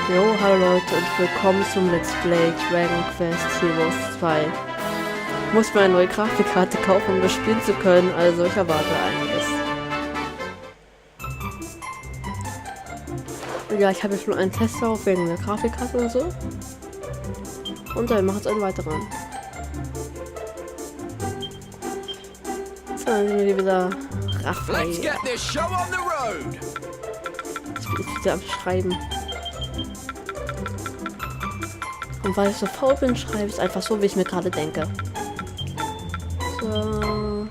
Jo, hallo Leute und willkommen zum Let's Play Dragon Quest Heroes 2. Ich muss mir eine neue Grafikkarte kaufen, um das spielen zu können, also ich erwarte einiges. Ja, ich habe jetzt schon einen Test auf wegen der Grafikkarte und so. Und dann macht es einen weiteren. So, dann sind wir wieder Raphael. Ich bin wieder am Schreiben. Und weil ich so faul bin, schreibe ich es einfach so, wie ich mir gerade denke. So.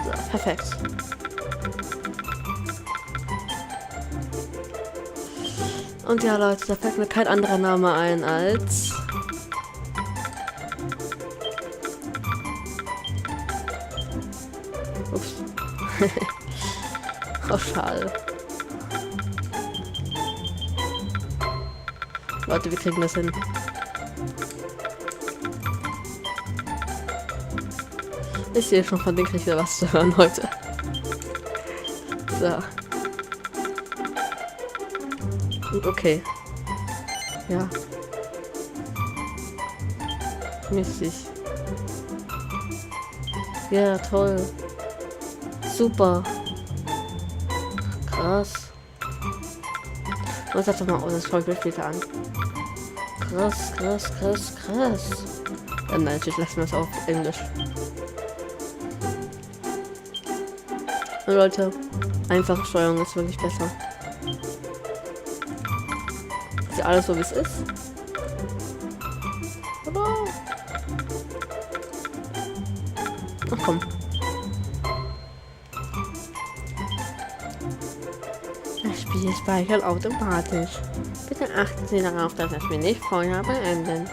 So, perfekt. Und ja, Leute, da fällt mir kein anderer Name ein als... Ups. Oh, schade. Leute, wir kriegen das hin. Ich sehe schon, von denen kriege ich wieder was zu hören heute. So. Und okay. Ja. Mäßig. Ja, toll. Super. Krass. Und sag doch mal, oh, das schaue ich mir später an. Krass, krass, krass, krass. Nein, natürlich lassen wir es auf Englisch. Und Leute, einfache Steuerung ist wirklich besser. Ist ja alles so, wie es ist. Oder? Ach komm. Das Spiel speichert automatisch. Bitte achten Sie darauf, dass das Spiel nicht vorher beenden.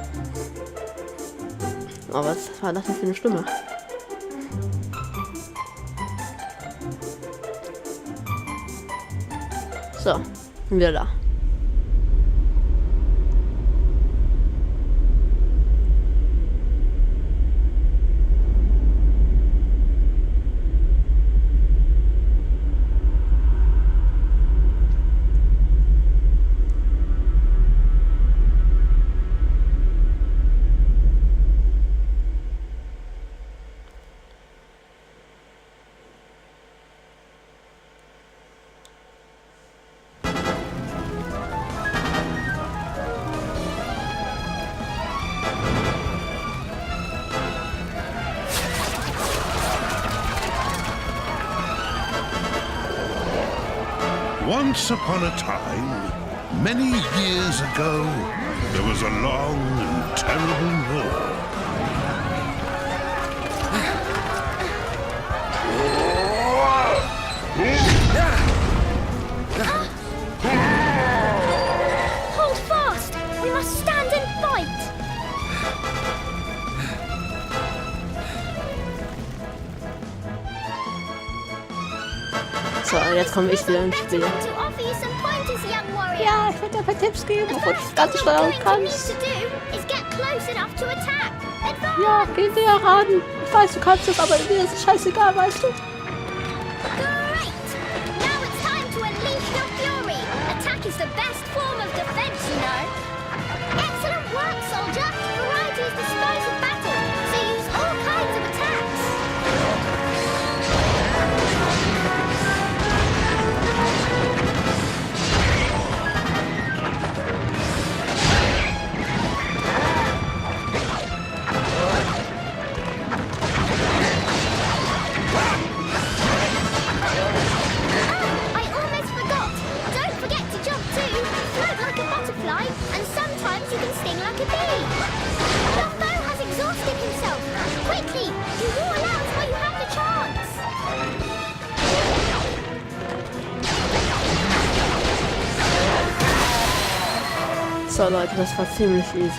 Oh, was war das denn für eine Stimme? So, wieder da. Once upon a time, many years ago, there was a long and terrible war. Hold fast! We must stand and fight! So, jetzt komme ich wieder ins Spiel. Ja, ich werde dir ein paar Tipps geben, wo du das Ganze steuern kannst. Ja, geh dir ran. Ich weiß, du kannst es, aber mir ist es scheißegal, weißt du? So Leute, das war ziemlich easy.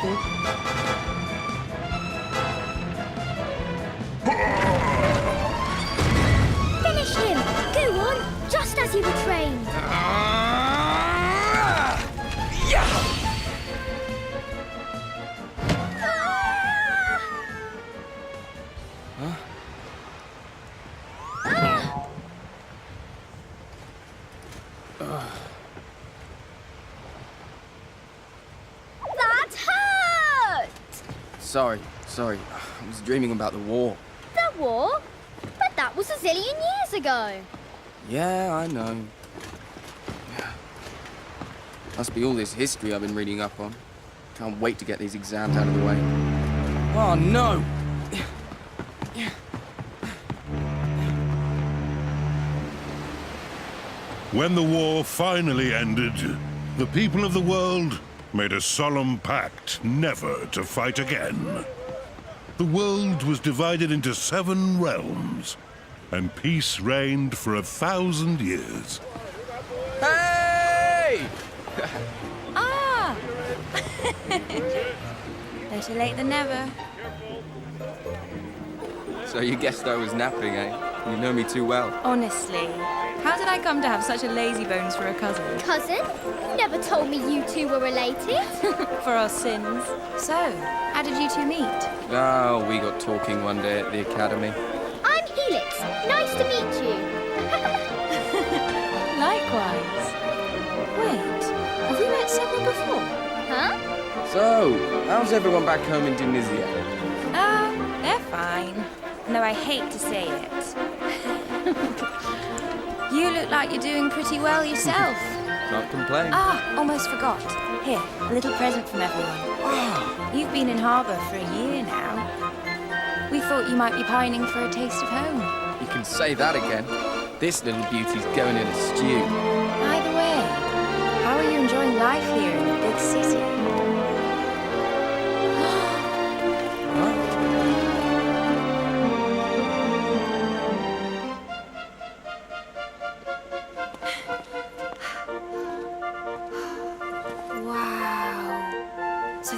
Finish him! Go on, just as you were trained. sorry. I was dreaming about the war. The war? But that was a zillion years ago. Yeah, I know. Must be all this history I've been reading up on. Can't wait to get these exams out of the way. Oh, no! When the war finally ended, the people of the world made a solemn pact never to fight again. The world was divided into 7 realms, and peace reigned for 1,000 years. Hey! Ah! Better late than never. So you guessed I was napping, eh? You know me too well. Honestly, how did I come to have such a lazy bones for a cousin? Cousin? You never told me you two were related. For our sins. So, how did you two meet? Oh, we got talking one day at the academy. I'm Helix. Nice to meet you. Likewise. Wait, have we met several before? Huh? So, how's everyone back home in Tunisia? Oh, they're fine. No, I hate to say it. You look like you're doing pretty well yourself. Can't complain. Ah, almost forgot. Here, a little present from everyone. You've been in harbour for a year now. We thought you might be pining for a taste of home. You can say that again. This little beauty's going in a stew. By the way, how are you enjoying life here in the big city?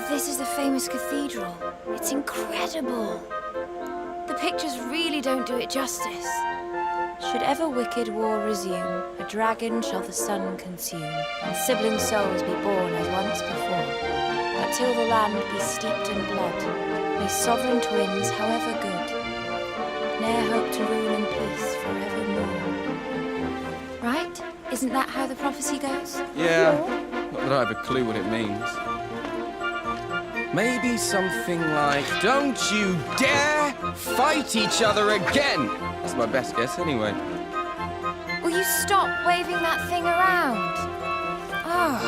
This is the famous cathedral. It's incredible. The pictures really don't do it justice. Should ever wicked war resume, a dragon shall the sun consume, and sibling souls be born as once before. But till the land be steeped in blood, may sovereign twins, however good, ne'er hope to rule in peace forevermore. Right? Isn't that how the prophecy goes? Yeah, not that I have a clue what it means. Maybe something like, don't you dare fight each other again! That's my best guess anyway. Will you stop waving that thing around? Oh,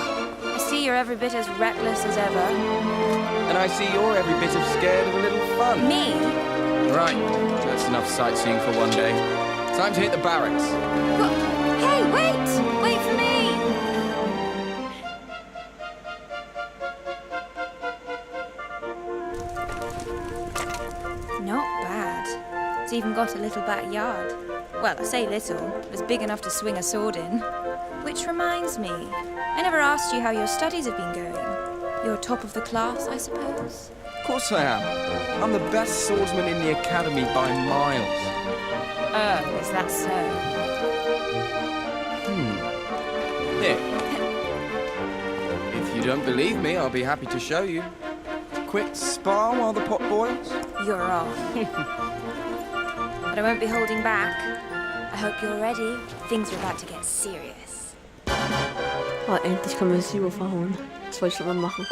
I see you're every bit as reckless as ever. And I see you're every bit of scared of a little fun. Me? Right, that's enough sightseeing for one day. Time to hit the barracks. What? Hey, wait! Wait for me! Not bad. It's even got a little backyard. Well, I say little, but it's big enough to swing a sword in. Which reminds me, I never asked you how your studies have been going. You're top of the class, I suppose? Of course I am. I'm the best swordsman in the academy by miles. Oh, is that so? Here. If you don't believe me, I'll be happy to show you. Quick spar while the pot boils. You're off. But I won't be holding back. I hope you're ready. Things are about to get serious. Oh, endlich können wir Simo verhauen. Das wollte ich schon mal machen.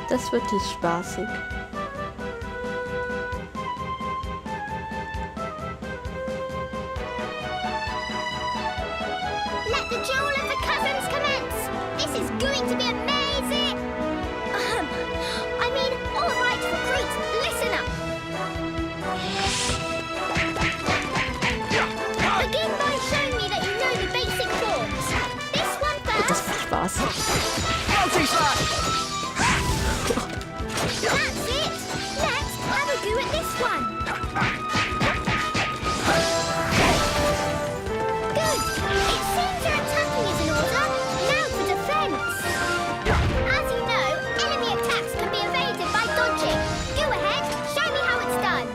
Das wird jetzt spaßig. Let the duel of the cousins commence. This is going to be amazing. I mean, all right, recruits, listen up. Begin by showing me that you know the basic forms. This one first. Das macht Spaß. That's it. Next, have a go at this one. Good. It seems your attacking is in order. Now for defense. As you know, enemy attacks can be evaded by dodging. Go ahead, show me how it's done.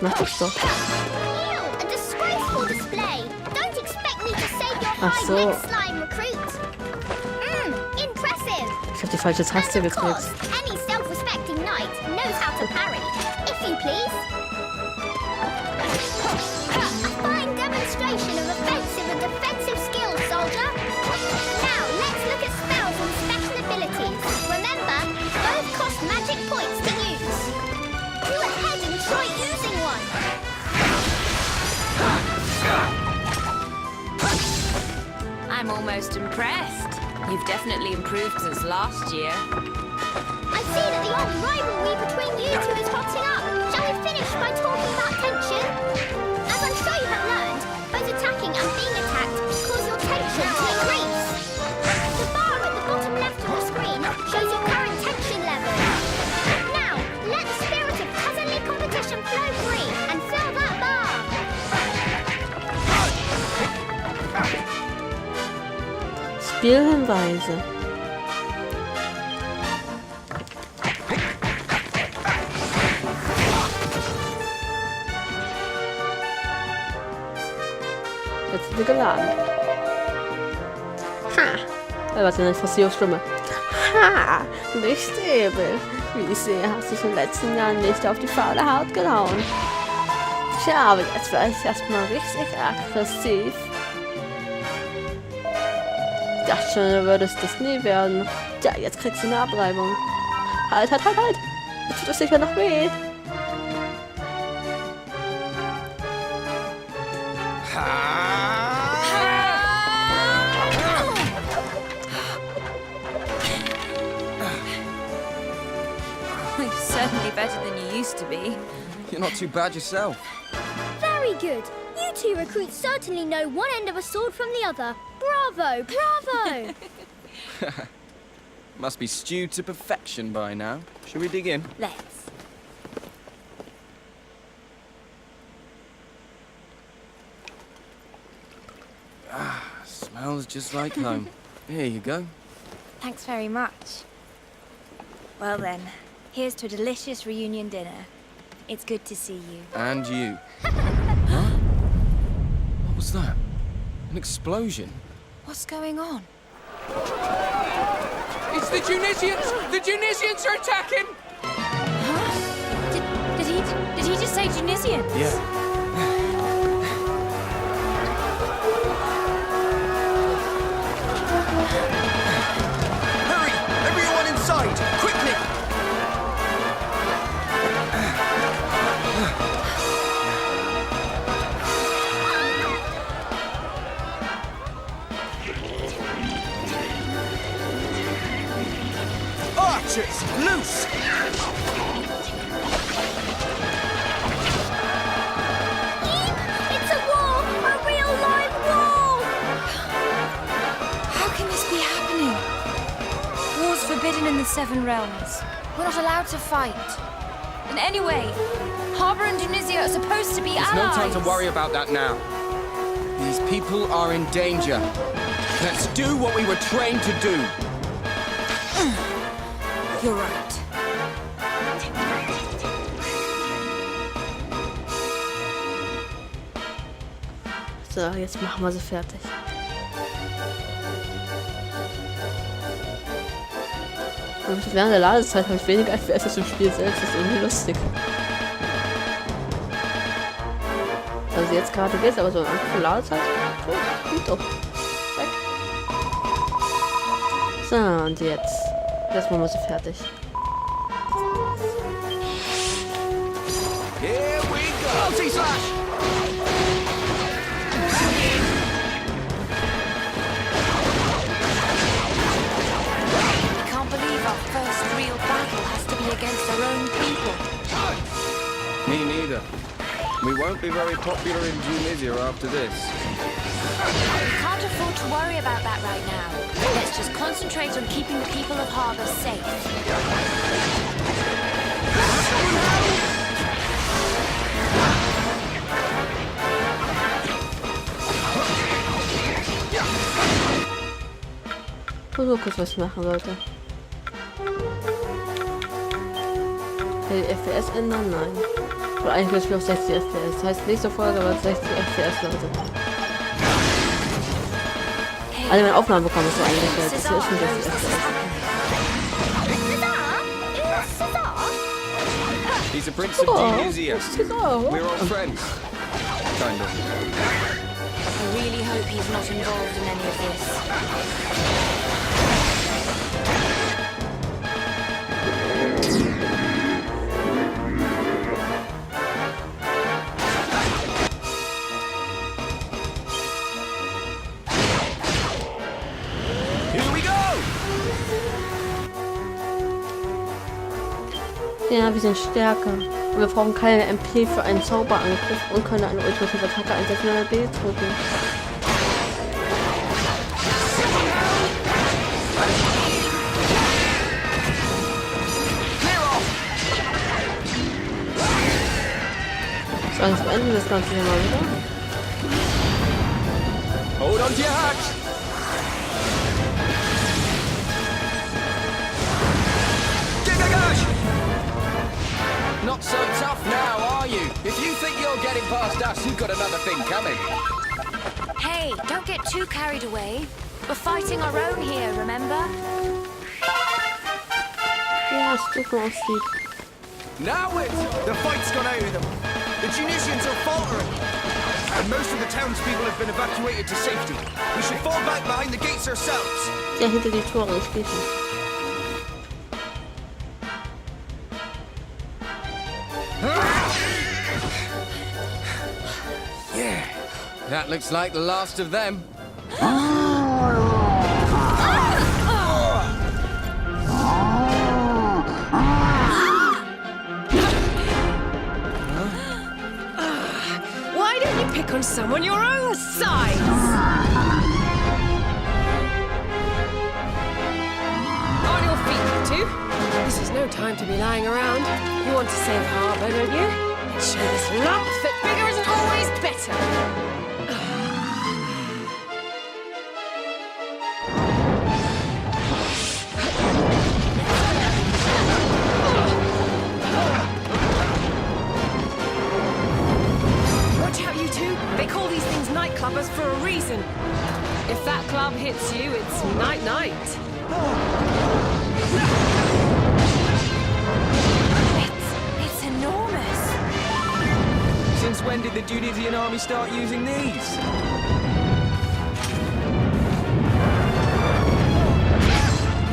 Mach das doch. Ew, a disgraceful display. Don't expect me to save your Ach hide so. next slime recruit. Impressive. Ich habe die falsche Taste And of course, gedrückt. any self-respecting knight knows how to parry. If you please. A fine demonstration of offensive and defensive skills, soldier. Now, let's look at spells and special abilities. Remember, both cost magic points to use. Go ahead and try using one. I'm almost impressed. You've definitely improved since last year. I see that the old rivalry between you two is hotting up. Shall we finish by talking about tension? As I'm sure you have learned, both attacking and being attacked cause your tension to increase. The bar at the bottom left of the screen shows your current tension level. Now, let the spirit of cousinly competition flow free and fill that bar. Spielhinweise. Jetzt sind wir geladen. Ha! Was eine Forcierungsstimme. Ha! Nicht übel. Wie ich sehe, hast du es in den letzten Jahren nicht auf die faule Haut gehauen. Tja, aber jetzt war ich erstmal richtig aggressiv. Ich dachte schon, du würdest das nie werden. Tja, jetzt kriegst du eine Abreibung. Halt! Jetzt tut es sicher noch weh. You're certainly better than you used to be. You're not too bad yourself. Very good. You two recruits certainly know one end of a sword from the other. Bravo, bravo! Must be stewed to perfection by now. Shall we dig in? Let's. Smells just like home. Here you go. Thanks very much. Well then, here's to a delicious reunion dinner. It's good to see you. And you. Huh? What was that? An explosion? What's going on? It's the Tunisians! The Tunisians are attacking! Huh? Did he just say Tunisians? Yeah. Hurry! Everyone inside! Quickly! Archers, loose! It's a war! A real live war! How can this be happening? War's forbidden in the Seven Realms. We're not allowed to fight. And anyway, Harbour and Tunisia are supposed to be There's allies. no time to worry about that now. These people are in danger. Let's do what we were trained to do. You're right. So, jetzt machen wir sie fertig. Und während der Ladezeit habe ich weniger FPS als im Spiel selbst. Das ist irgendwie lustig. Also jetzt gerade geht's, aber so am Anfang der Ladezeit. Oh, geht doch. Weg. So, und jetzt. Jetzt machen wir sie fertig. Here we go! Multi-slash! I can't believe our first real battle has to be against our own people. Me neither. We won't be very popular in Tunisia after this. We can't afford to worry about that right now. Let's just concentrate on keeping the people of Harbour safe. Ich muss mal kurz was machen, Leute. Die FPS ändern? Nein. Oder eigentlich will ich auf 60 FPS. Das heißt, nächste Folge wird 60 FPS, Leute. Also meine Aufnahmen bekommen so eingestellt. Das hier ist schon 60 FPS. He's a prince of Tunisia. We're all friends. Kind of. I really hope he's not involved in any of this. Ja, wir sind stärker. Und wir brauchen keine MP für einen Zauberangriff und können eine ultimative Attacke einsetzen, wenn wir B drücken. So, jetzt beenden wir das Ganze hier mal wieder. Hold on to your hats. Not so tough now, are you? If you think you're getting past us, you've got another thing coming. Hey, don't get too carried away. We're fighting our own here, remember? Ja, es tut mir auch lieb. Now the fight's gone out of them. The Tunisians are faltering. And most of the townspeople have been evacuated to safety. We should fall back behind the gates ourselves. Ja, hinter die Tore, ich gehe nicht. Yeah, that looks like the last of them. Why don't you pick on someone your own size? On your feet, you two. This is no time to be lying around. You want to save Harbour, don't you? Let's show this lump that bigger isn't always better. They call these things nightclubbers for a reason. If that club hits you, it's night-night. It's enormous. Since when did the Tunisian army start using these?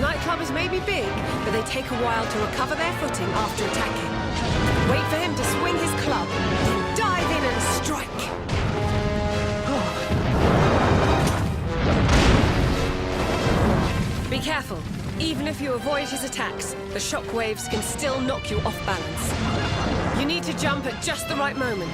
Nightclubbers may be big, but they take a while to recover their footing after attacking. Wait for him to swing his club, then dive in and strike. Be careful. Even if you avoid his attacks, the shockwaves can still knock you off balance. You need to jump at just the right moment.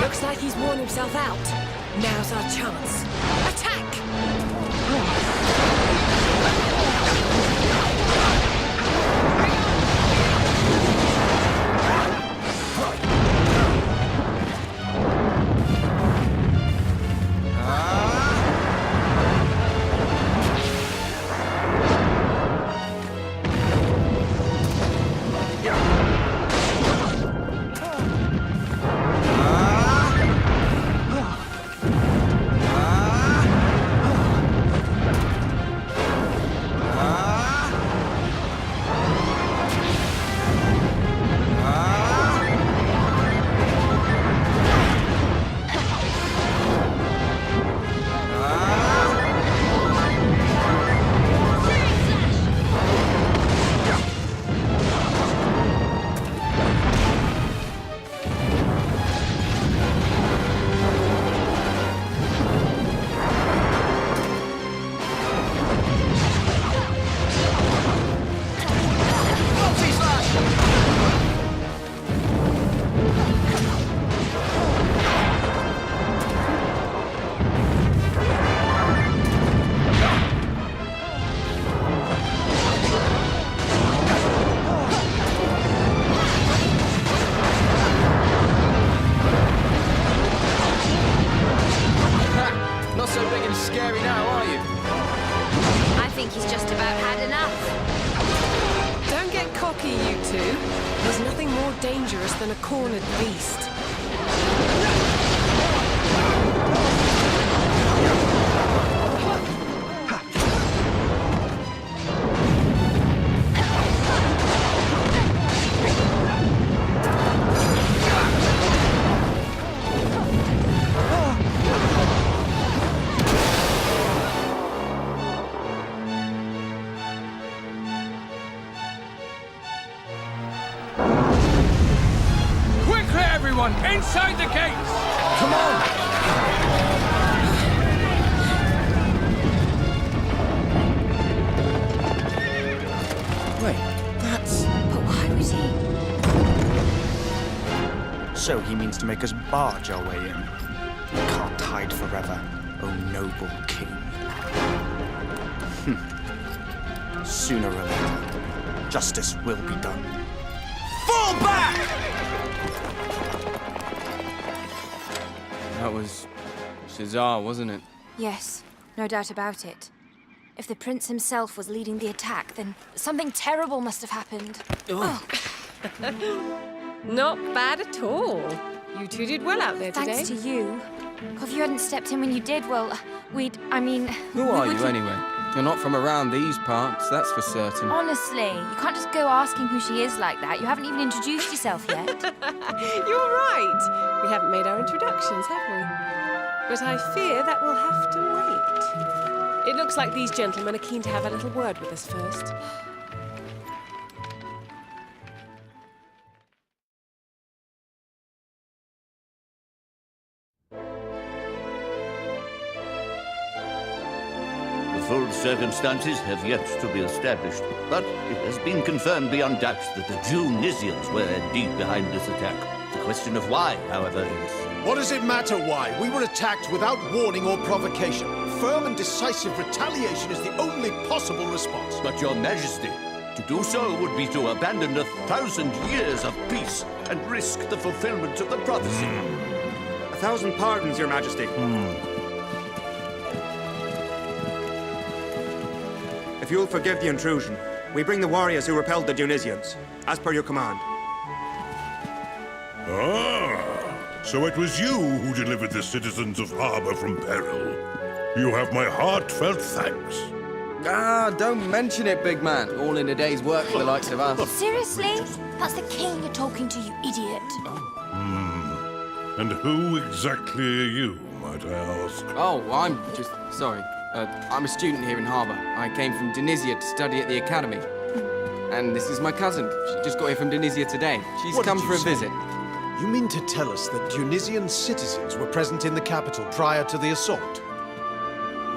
Looks like he's worn himself out. Now's our chance. Attack! more dangerous than a cornered beast. Everyone, inside the gates! Come on! Wait, that's... But why would he? So he means to make us barge our way in. We can't hide forever, O noble king. Sooner or later, justice will be done. Fall back! That was Shazar, wasn't it? Yes, no doubt about it. If the prince himself was leading the attack, then something terrible must have happened. Oh, Not bad at all. You two did well out there today. thanks to you. If you hadn't stepped in when you did, well, I mean... Who are you, anyway? You're not from around these parts, that's for certain. Honestly, you can't just go asking who she is like that. You haven't even introduced yourself yet. You're right. We haven't made our introductions, have we? But I fear that will have to wait. It looks like these gentlemen are keen to have a little word with us first. The full circumstances have yet to be established, but it has been confirmed beyond doubt that the Tunisians were indeed behind this attack. The question of why, however, is... What does it matter why? We were attacked without warning or provocation. Firm and decisive retaliation is the only possible response. But, Your Majesty, to do so would be to abandon 1,000 years of peace and risk the fulfillment of the prophecy. 1,000 pardons, Your Majesty. If you'll forgive the intrusion, we bring the warriors who repelled the Tunisians, as per your command. Ah, so it was you who delivered the citizens of Harbor from peril. You have my heartfelt thanks. Ah, don't mention it, big man. All in a day's work for the likes of us. Seriously? That's the king you're talking to, you idiot. And who exactly are you, might I ask? Oh, I'm just... sorry. I'm a student here in Harbor. I came from Tunisia to study at the academy. And this is my cousin. She just got here from Tunisia today. She's What come did for you a say? visit. You mean to tell us that Tunisian citizens were present in the capital prior to the assault?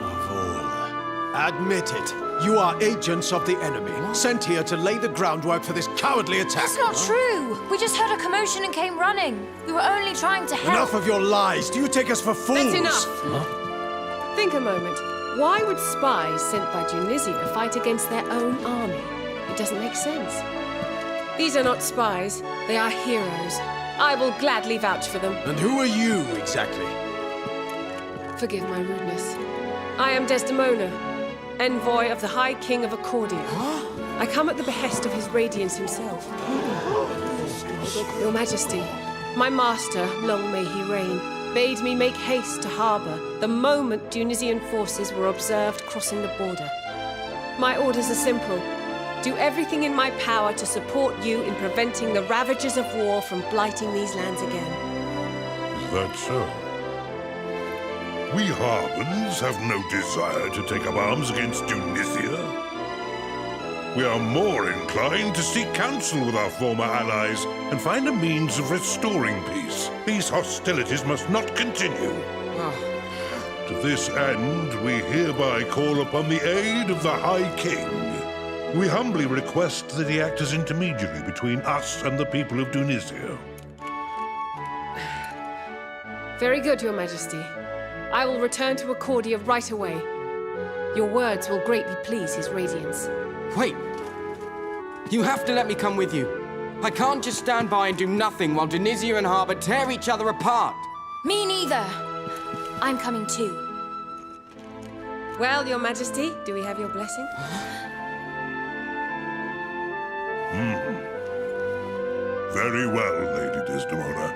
Of all. Admit it. You are agents of the enemy, sent here to lay the groundwork for this cowardly attack. That's not true. We just heard a commotion and came running. We were only trying to help. Enough of your lies. Do you take us for fools? That's enough. Think a moment. Why would spies sent by Tunisia fight against their own army? It doesn't make sense. These are not spies. They are heroes. I will gladly vouch for them. And who are you, exactly? Forgive my rudeness. I am Desdemona, envoy of the High King of Accordia. I come at the behest of his radiance himself. Your Majesty, my master, long may he reign, bade me make haste to Harbor the moment Tunisian forces were observed crossing the border. My orders are simple. Do everything in my power to support you in preventing the ravages of war from blighting these lands again. Is that so? We Harbans have no desire to take up arms against Tunisia. We are more inclined to seek counsel with our former allies and find a means of restoring peace. These hostilities must not continue. To this end, we hereby call upon the aid of the High King. We humbly request that he act as intermediary between us and the people of Tunisia. Very good, Your Majesty. I will return to Accordia right away. Your words will greatly please his radiance. Wait! You have to let me come with you. I can't just stand by and do nothing while Tunisia and Harbor tear each other apart. Me neither. I'm coming too. Well, Your Majesty, do we have your blessing? Very well, Lady Desdemona.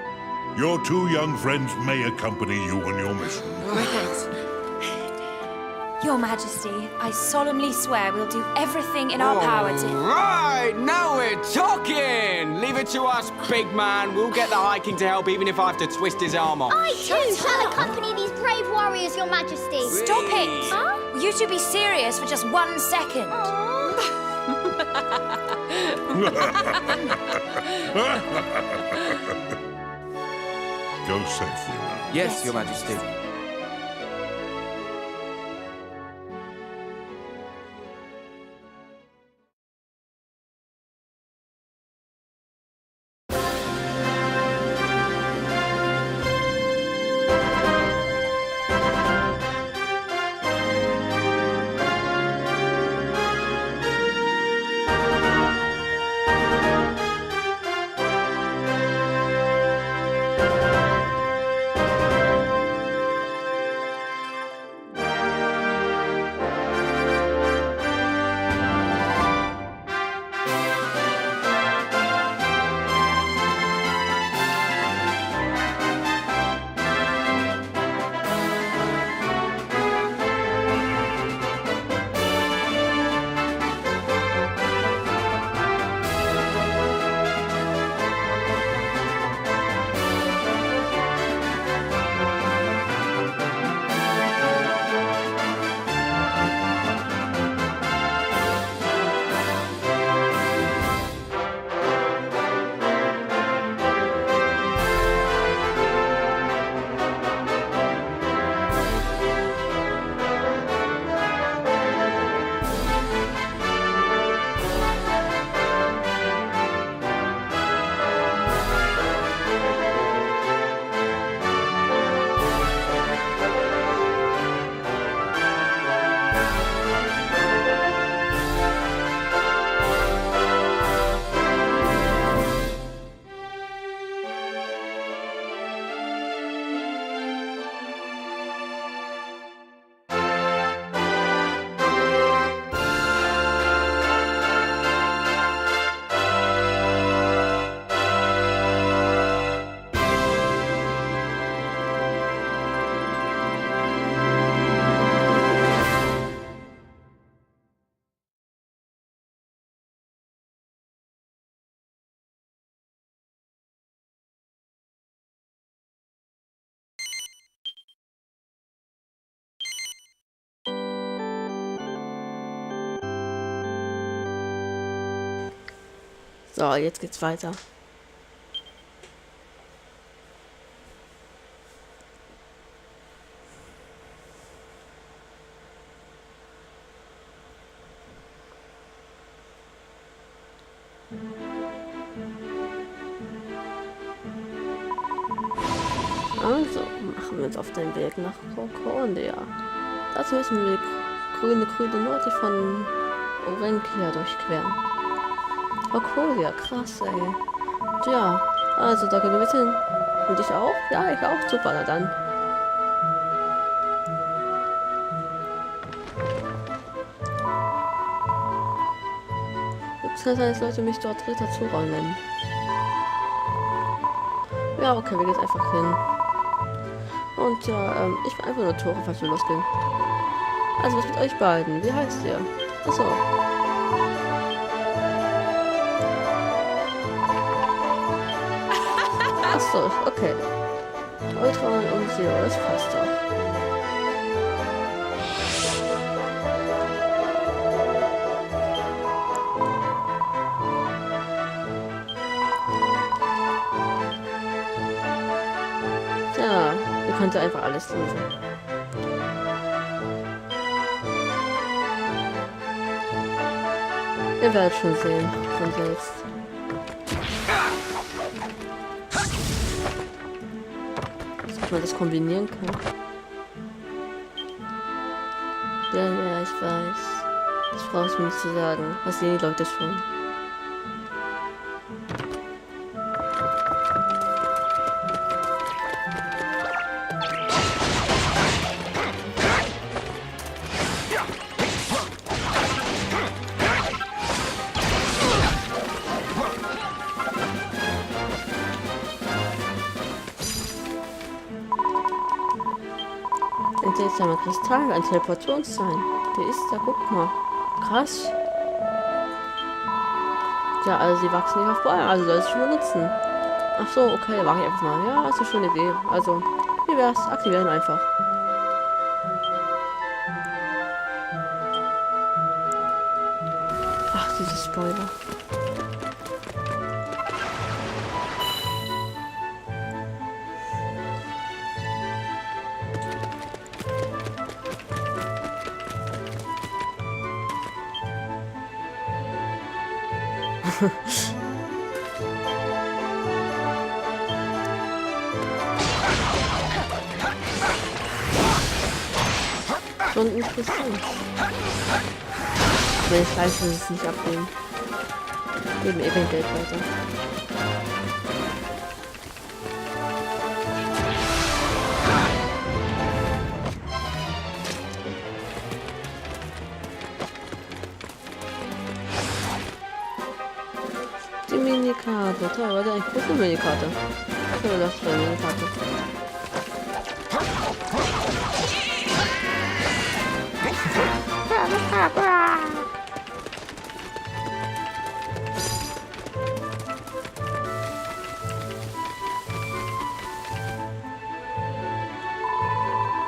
Your two young friends may accompany you on your mission. Your Majesty, I solemnly swear we'll do everything in our power to... Right, now we're talking! Leave it to us, big man. We'll get the High King to help, even if I have to twist his arm off. I too shall accompany these brave warriors, Your Majesty. Stop it! Huh? Will you two be serious for just 1 second? Go safely now. Yes, Your Majesty. So, jetzt geht's weiter. Also, machen wir uns auf den Weg nach Concordia. Dazu müssen wir die grüne Note von Orenkia durchqueren. Concordia, krass, ey. Tja, also da können wir hin. Und ich auch? Ja, ich auch. Super, na dann. Es kann sein, dass Leute mich dort Ritter Zurau nennen. Ja, okay, wir gehen einfach hin. Und ja, ich will einfach nur Tore, falls wir losgehen. Also, was mit euch beiden? Wie heißt ihr? Achso. Achso, okay. Ultron und Zero, das passt doch. Ja, ihr könnt einfach alles lesen. Ihr werdet schon sehen, von selbst. Dass man das kombinieren kann. Ja, ich weiß. Das brauchst du mir nicht zu sagen. Was sehen die Leute schon? jetzt einmal Kristall, ein Teleportionsstein. Der ist da, guck mal. Krass. Ja, also sie wachsen nicht auf Bäumen, also soll es schon benutzen. Ach so, okay, mach ich einfach mal. Ja, ist eine schöne Idee. Also, wie wär's? Aktivieren einfach. Ach, diese Spoiler. Schon interessant. Aber ich weiß, dass es nicht abnehmen. Geben eben Geld weiter. Die Minikarte. Toll, warte, eine große Minikarte. So, das ist eine Minikarte.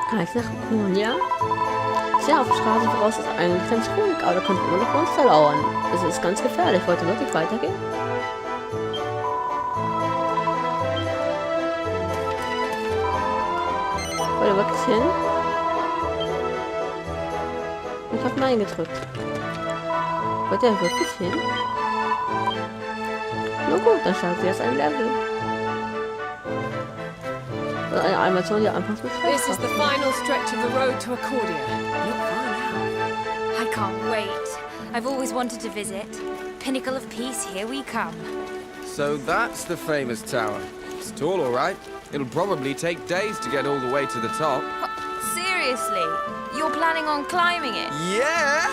Kann ich nachgucken, ja? Tja, auf der Straße voraus ist eigentlich ganz ruhig, aber da könnte immer noch Monster lauern. Es ist ganz gefährlich. Ich wollte wirklich weitergehen. Wollte wirklich hin? Ich habe Nein gedrückt. Wollte er wirklich hin? Na gut, dann startet jetzt ein Level. Eine Animation, die anfangs mit This is the final stretch of the road to Accordia. Look far now. I can't wait. I've always wanted to visit. Pinnacle of Peace, here we come. So that's the famous tower. It's tall, all right. It'll probably take days to get all the way to the top. Seriously? You're planning on climbing it? Yeah!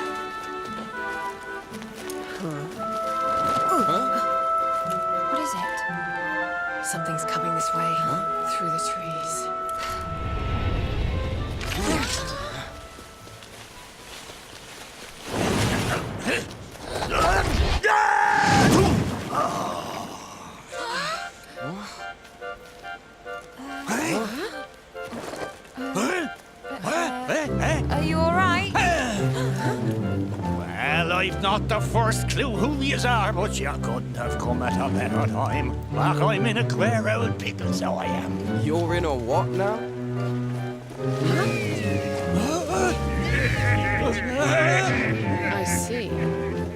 What is it? Something's coming this way, through the trees. Are you all right? Well, I've not the first clue who yous are, but you couldn't have come at a better time. Like I'm in a queer old pickle, so I am. You're in a what now? I see.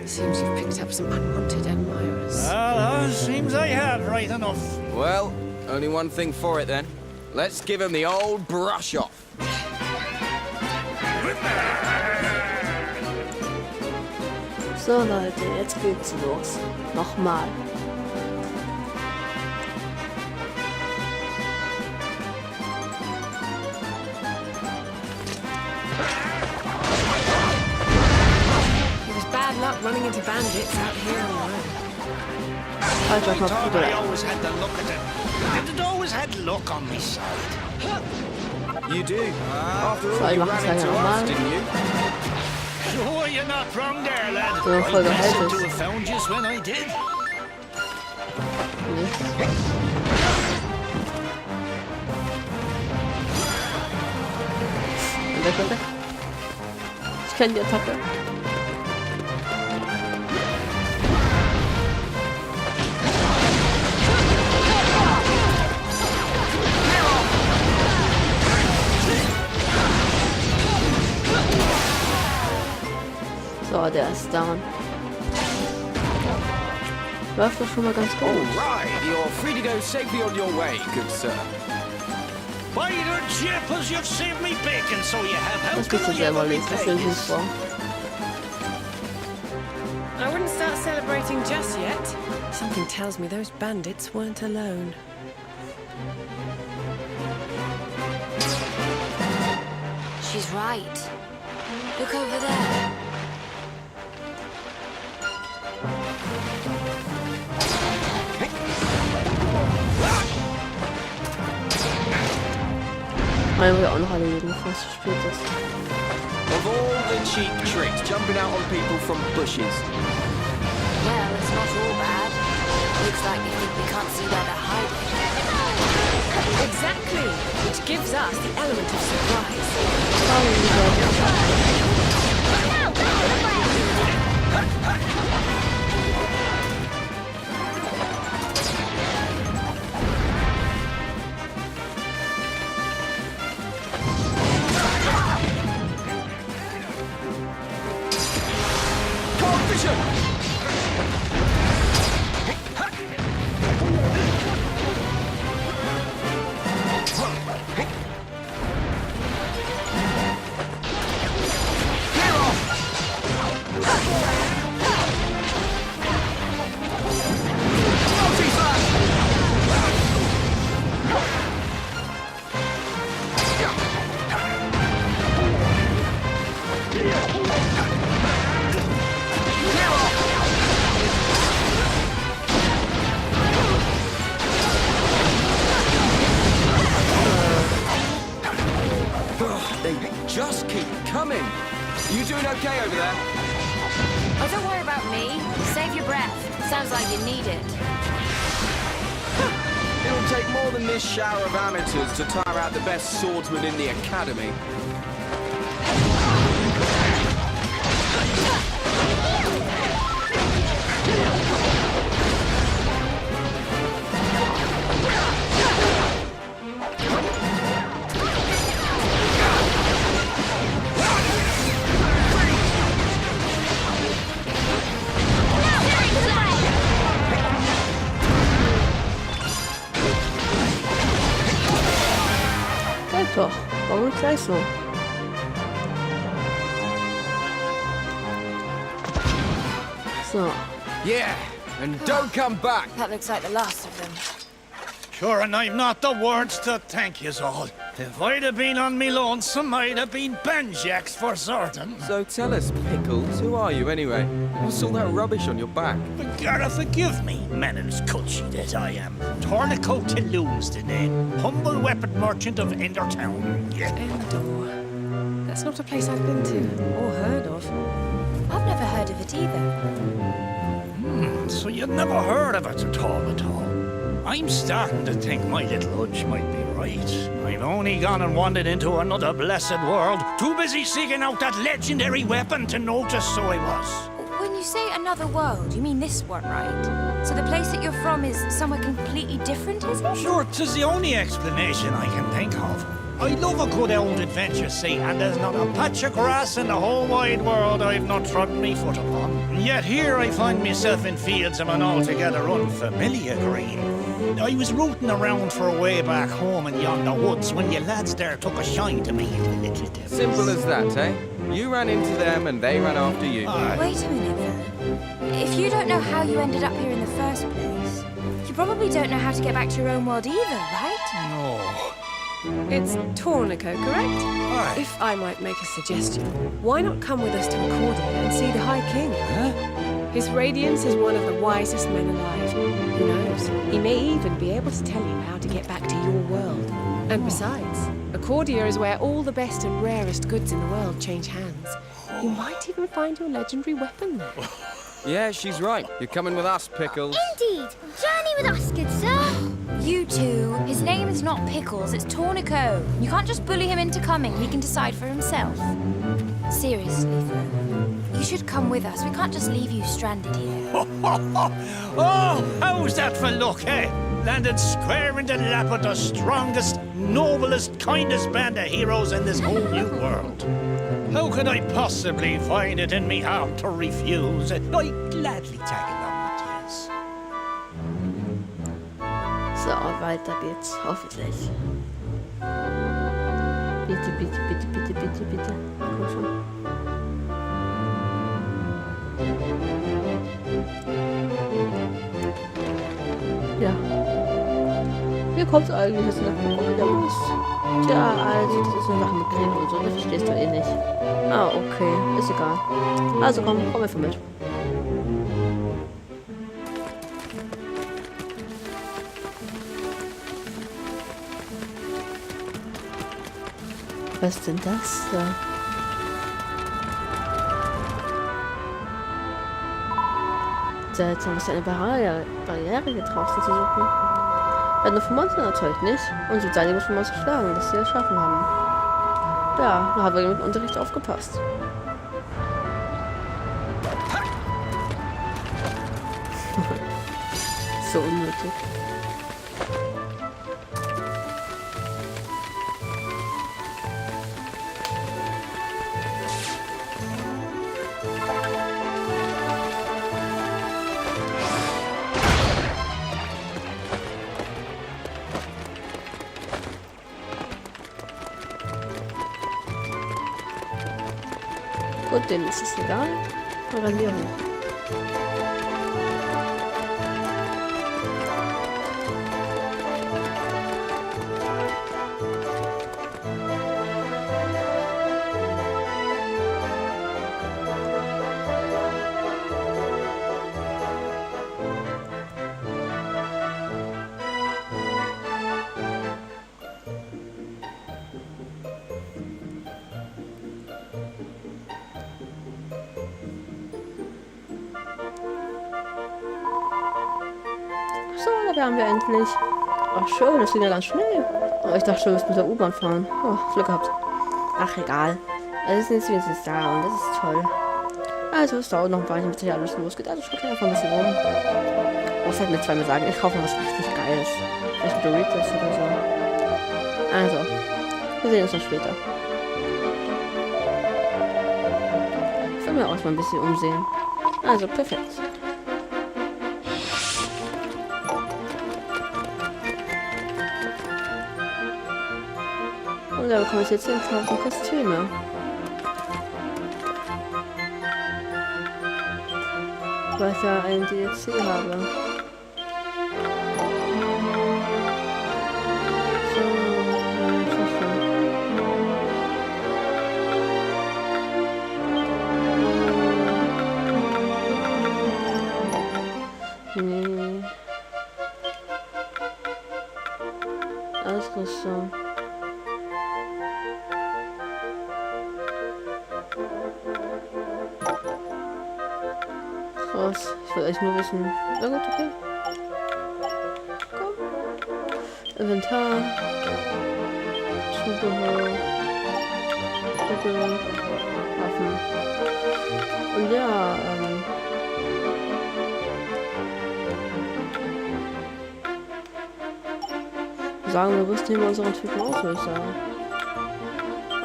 Seems you've picked up some unwanted admirers. Well, seems I have, right enough. Well, only one thing for it then. Let's give him the old brush off. So Leute, jetzt geht's los. Nochmal. It was bad luck running into bandits out here on the road. Alter, I mal thought Bruder. I always had the look at it. Did it always had luck on my side? You do. After So, all, ich you mach ran das into ja us, nochmal. didn't you? Sure, you're not wrong there, lad. So, voll I guess gehalten. to have found yous when I did. Und weg. Ich kenne die Attacke. So, der ist down. Läuft doch schon mal ganz gut. Right, you're free to go safely on your way, good sir. By the jeepers, you've saved me bacon, so you have. How Das can bist du I selber ever nicht. Das repay will ich nicht this? vor. I wouldn't start celebrating just yet. Something tells me those bandits weren't alone. She's right. Look over there. Wollen wir auch noch erledigen, bevor es zu spät ist. Of all the cheap tricks, jumping out on people from bushes. Well, it's not all bad. Looks like they think we can't see where they're hiding. Exactly, which gives us the element of surprise. Just keep coming. You doing okay over there? Oh, don't worry about me. Save your breath. Sounds like you need it. It'll take more than this shower of amateurs to tire out the best swordsman in the academy. Doch, warum gleich so? So. Yeah, and don't come back. That looks like the last of them. Sure, and I've not the words to thank yous all. If I'd have been on me lonesome, I'd have been Benjax for certain. So tell us, Pickles, who are you anyway? What's all that rubbish on your back? But gotta forgive me, manners cutchy that I am. Tourniquet to lose the name. Humble weapon merchant of Endertown. Yeah. Endor. That's not a place I've been to or heard of. I've never heard of it either. So you'd never heard of it at all at all. I'm starting to think my little hunch might be right. I've only gone and wandered into another blessed world. Too busy seeking out that legendary weapon to notice, so I was. When you say another world, you mean this one, right? So the place that you're from is somewhere completely different, is it? Sure, 'tis the only explanation I can think of. I love a good old adventure, see, and there's not a patch of grass in the whole wide world I've not trodden me foot upon. And yet here I find myself in fields of an altogether unfamiliar green. I was rooting around for a way back home in yonder woods when you lads there took a shine to me, you little devils. Simple as that, eh? You ran into them and they ran after you. Wait a minute, though. If you don't know how you ended up here in the first place, you probably don't know how to get back to your own world either, right? No. It's Tourniquet, correct? Aye. If I might make a suggestion, why not come with us to Accordia and see the High King? Huh? His Radiance is one of the wisest men alive. Who knows? He may even be able to tell you how to get back to your world. And besides, Accordia is where all the best and rarest goods in the world change hands. You might even find your legendary weapon there. Yeah, she's right. You're coming with us, Pickles. Indeed. Journey with us, good sir. You two, his name is not Pickles, it's Tourniquet. You can't just bully him into coming, he can decide for himself. Seriously, though, you should come with us. We can't just leave you stranded here. Oh, how's that for luck, eh? Landed square in the lap of the strongest, noblest, kindest band of heroes in this whole new world. How could I possibly find it in me heart to refuse? I'd gladly tag along with yous. So, weiter geht's, hoffentlich. Bitte, bitte, bitte, bitte, bitte, bitte. Komm schon. Ja. Wie kommt's eigentlich, dass du nach Accordia bist? Tja, also, das ist eine Sache mit Krieg und so, das verstehst du eh nicht. Ah, okay, ist egal. Also komm einfach mit. Was ist denn das da? Seltsam, ist eine Barriere hier draußen zu suchen. Ja, nur von Monstern natürlich nicht. Und so einige von Monstern schlagen, dass sie es schaffen haben. Ja, da haben wir mit dem Unterricht aufgepasst. So unnötig. Gut, denen ist es egal. Rasieren. So, da wären wir endlich. Ach schön, das ging ja ganz schnell. Oh, ich dachte schon, wir müssen mit der U-Bahn fahren. Oh, Glück gehabt. Ach, egal. Es ist jetzt da und das ist toll. Also, es dauert noch ein Weilchen, bis hier alles losgeht. Also, schaut einfach ein bisschen rum. Was halt mir zweimal sagen, ich kaufe was richtig Geiles. Vielleicht Doritos oder so. Also, wir sehen uns noch später. Ich will mir auch mal ein bisschen umsehen. Also, perfekt. Und da bekomme ich jetzt 10.000 Kostüme. Weil ich ja ein DLC habe. Nee. Ausrüstung. Krass. Ich will eigentlich nur wissen. Na gut, okay. Komm. Inventar. Zubehör. Waffen. Und ja, sagen wir rüsten hier unseren Typen aus, würde ich sagen.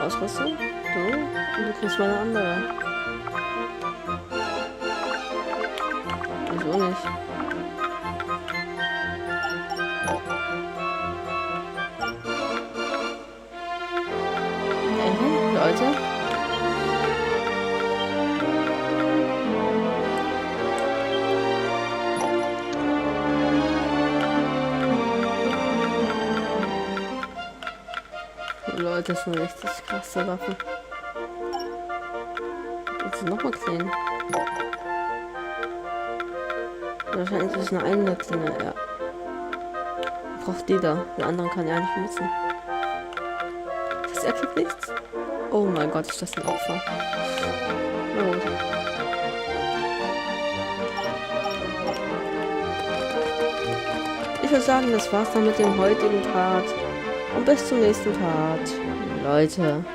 Ausrüstung? Du? Und du kriegst mal eine andere. Wieso nicht? Leute. Leute, das sind richtig krasse Waffen. Jetzt sind nochmal Klinge. Wahrscheinlich ist es eine Klinge, ja. Braucht die da. Die anderen kann er nicht benutzen. Das er kriegt nichts. Oh mein Gott, ist das ein Opfer. Na gut. Ich würde sagen, das war's dann mit dem heutigen Part. Und bis zum nächsten Part. Leute.